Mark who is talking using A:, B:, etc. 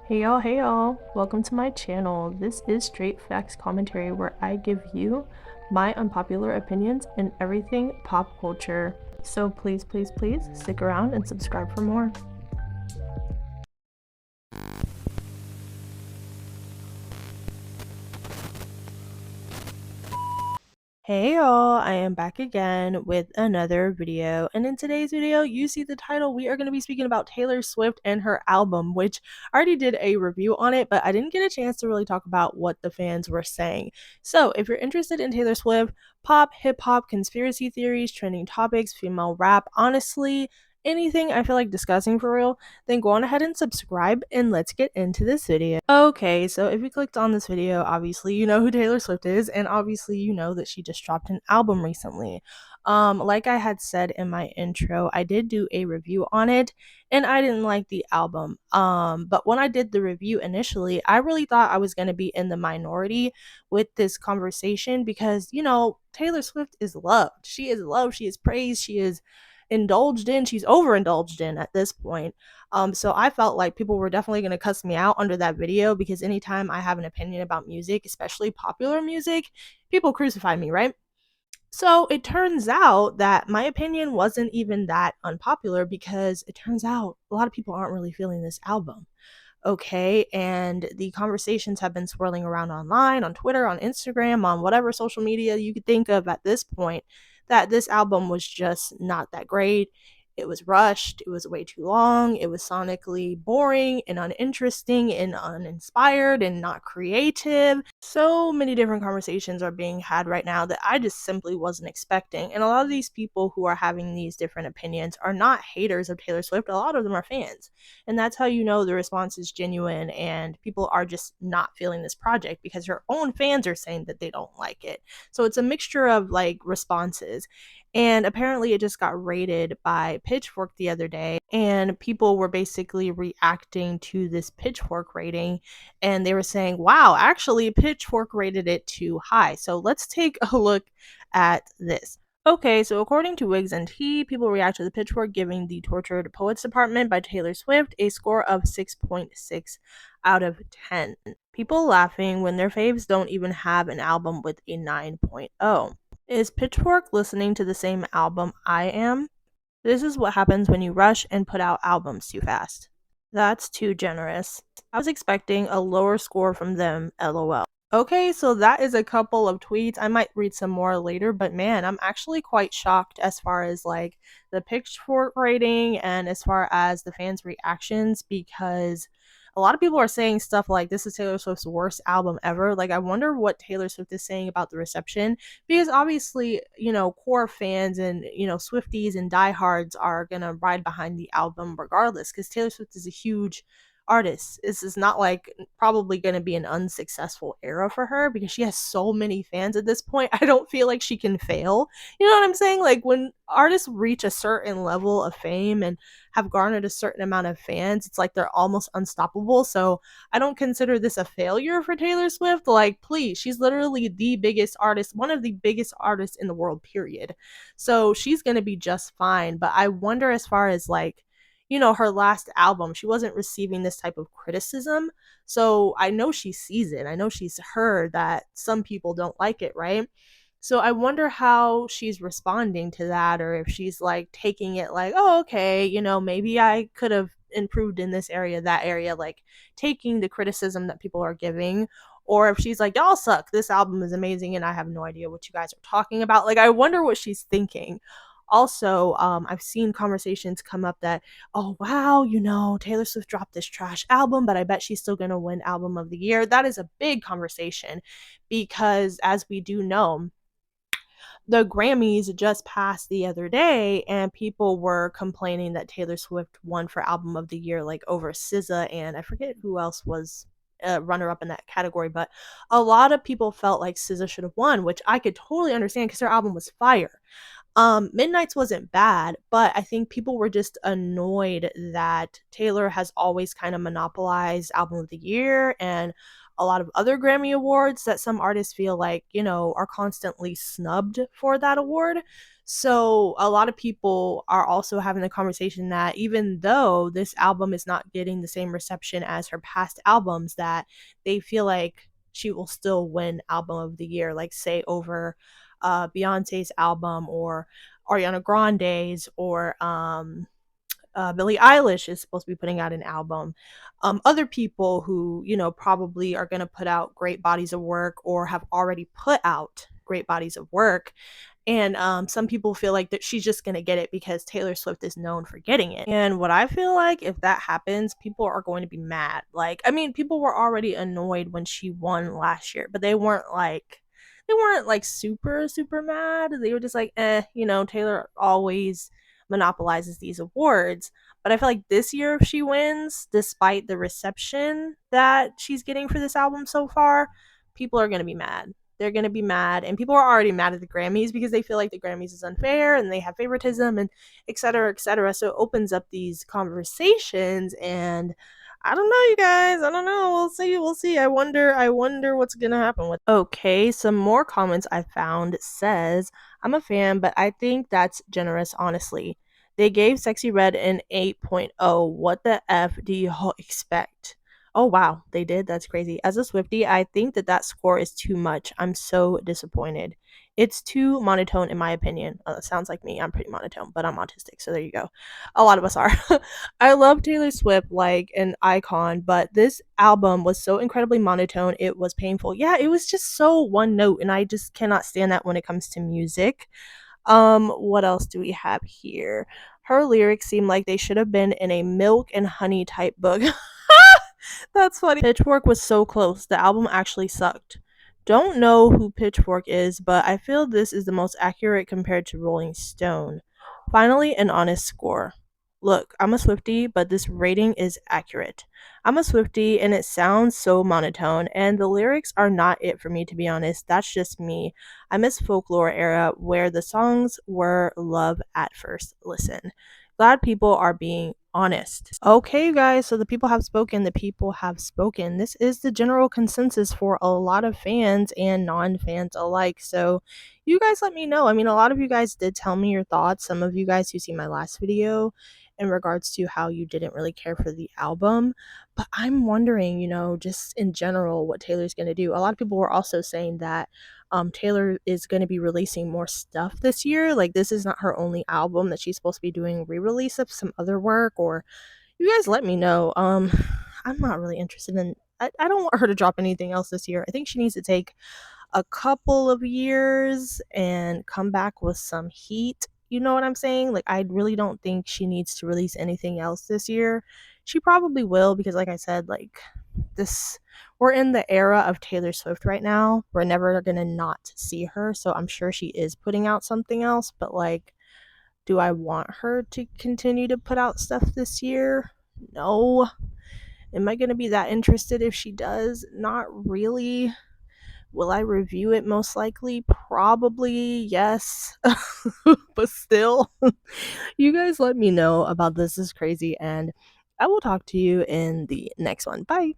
A: Hey y'all, welcome to my channel. This is Straight Facts Commentary where I give you my unpopular opinions in everything pop culture. So please stick around and subscribe for more. Hey y'all, I am back again with another video, and in today's video you see the title. We are going to be speaking about Taylor Swift and her album, which I already did a review on it, but I didn't get a chance to really talk about what the fans were saying. So if you're interested in Taylor Swift, pop, hip-hop, conspiracy theories, trending topics, female rap, honestly anything I feel like discussing for real, then go on ahead and subscribe and let's get into this video. Okay, so if you clicked on this video, obviously you know who Taylor Swift is, and obviously you know that she just dropped an album recently. Like I had said in my intro, I did do a review on it and I didn't like the album. But when I did the review initially, I really thought I was going to be in the minority with this conversation because, Taylor Swift is loved. She is loved, she is praised, she is indulged in, she's overindulged in at this point. So I felt like people were definitely going to cuss me out under that video because anytime I have an opinion about music, especially popular music, people crucify me, right? So it turns out that my opinion wasn't even that unpopular because it turns out a lot of people aren't really feeling this album. Okay, and the conversations have been swirling around online, on Twitter, on Instagram, on whatever social media you could think of at this point, that this album was just not that great. It was rushed, it was way too long, it was sonically boring and uninteresting and uninspired and not creative. So many different conversations are being had right now that I just simply wasn't expecting. And a lot of these people who are having these different opinions are not haters of Taylor Swift, a lot of them are fans. And that's how you know the response is genuine and people are just not feeling this project because her own fans are saying that they don't like it. So it's a mixture of like responses. And apparently it just got rated by Pitchfork the other day, and people were basically reacting to this Pitchfork rating, and they were saying, wow, actually Pitchfork rated it too high. So let's take a look at this. Okay, so according to Wigs and Tea, people react to the Pitchfork giving the Tortured Poets Department by Taylor Swift a score of 6.6 out of 10. People laughing when their faves don't even have an album with a 9.0. Is Pitchfork listening to the same album I am? This is what happens when you rush and put out albums too fast. That's too generous. I was expecting a lower score from them, lol. Okay, so that is a couple of tweets. I might read some more later, but man, I'm actually quite shocked as far as like the Pitchfork rating and as far as the fans' reactions because a lot of people are saying stuff like this is Taylor Swift's worst album ever. Like, I wonder what Taylor Swift is saying about the reception because obviously, core fans and, Swifties and diehards are going to ride behind the album regardless because Taylor Swift is a huge artist. This is not like probably going to be an unsuccessful era for her because she has so many fans at this point. I don't feel like she can fail. You know what I'm saying? Like when artists reach a certain level of fame and have garnered a certain amount of fans, it's like they're almost unstoppable. So I don't consider this a failure for Taylor Swift. Like, please, she's literally the biggest artist, one of the biggest artists in the world, period. So she's going to be just fine. But I wonder as far as like, her last album, she wasn't receiving this type of criticism. So I know she sees it. I know she's heard that some people don't like it, right? So I wonder how she's responding to that, or if she's like taking it like, oh, okay, maybe I could have improved in this area, that area, like taking the criticism that people are giving. Or if she's like, y'all suck, this album is amazing and I have no idea what you guys are talking about. Like, I wonder what she's thinking. Also, I've seen conversations come up that, oh, wow, Taylor Swift dropped this trash album, but I bet she's still going to win Album of the Year. That is a big conversation because, as we do know, the Grammys just passed the other day, and people were complaining that Taylor Swift won for Album of the Year, like over SZA, and I forget who else was a runner up in that category, but a lot of people felt like SZA should have won, which I could totally understand because her album was fire. Midnight's wasn't bad, but I think people were just annoyed that Taylor has always kind of monopolized Album of the Year and a lot of other Grammy awards that some artists feel like, are constantly snubbed for that award. So a lot of people are also having the conversation that even though this album is not getting the same reception as her past albums, that they feel like she will still win album of the year, like say over Beyonce's album or Ariana Grande's or Billie Eilish is supposed to be putting out an album. Other people who, probably are going to put out great bodies of work or have already put out great bodies of work. And some people feel like that she's just going to get it because Taylor Swift is known for getting it. And what I feel like if that happens, people are going to be mad. Like, I mean, people were already annoyed when she won last year, but they weren't like super super mad. They were just like, Taylor always monopolizes these awards. But I feel like this year, if she wins, despite the reception that she's getting for this album so far, people are going to be mad. They're going to be mad. And people are already mad at the Grammys because they feel like the Grammys is unfair and they have favoritism and et cetera, et cetera. So it opens up these conversations. And I don't know, you guys. I don't know. We'll see. We'll see. I wonder what's gonna happen with. Okay, some more comments I found says, I'm a fan, but I think that's generous, honestly. They gave Sexy Red an 8.0. What the F do you expect? Oh wow, they did. That's crazy. As a Swiftie, I think that score is too much. I'm so disappointed. It's too monotone in my opinion. Sounds like me. I'm pretty monotone, but I'm autistic, so there you go. A lot of us are. I love Taylor Swift like an icon, but this album was so incredibly monotone. It was painful. Yeah, it was just so one note, and I just cannot stand that when it comes to music. What else do we have here? Her lyrics seem like they should have been in a milk and honey type book. That's funny. Pitchfork was so close. The album actually sucked. Don't know who Pitchfork is, but I feel this is the most accurate compared to Rolling Stone. Finally, an honest score. Look, I'm a Swiftie, but this rating is accurate. I'm a Swiftie, and it sounds so monotone, and the lyrics are not it for me, to be honest. That's just me. I miss folklore era where the songs were love at first listen. Glad people are being honest. Okay, you guys, so the people have spoken. The people have spoken. This is the general consensus for a lot of fans and non fans alike. So, you guys let me know. I mean, a lot of you guys did tell me your thoughts. Some of you guys who see my last video in regards to how you didn't really care for the album. But I'm wondering, just in general, what Taylor's going to do. A lot of people were also saying that Taylor is going to be releasing more stuff this year. Like, this is not her only album, that she's supposed to be doing re-release of some other work. Or you guys let me know. I'm not really interested in. I don't want her to drop anything else this year. I think she needs to take a couple of years and come back with some heat. You know what I'm saying? Like, I really don't think she needs to release anything else this year. She probably will because, like I said, like, this we're in the era of Taylor Swift right now. We're never gonna not see her, so I'm sure she is putting out something else. But like, do I want her to continue to put out stuff this year? No. Am I gonna be that interested if she does? Not really. Will I review it? Most likely, probably, yes. But still, you guys let me know about this. Is crazy, and I will talk to you in the next one. Bye.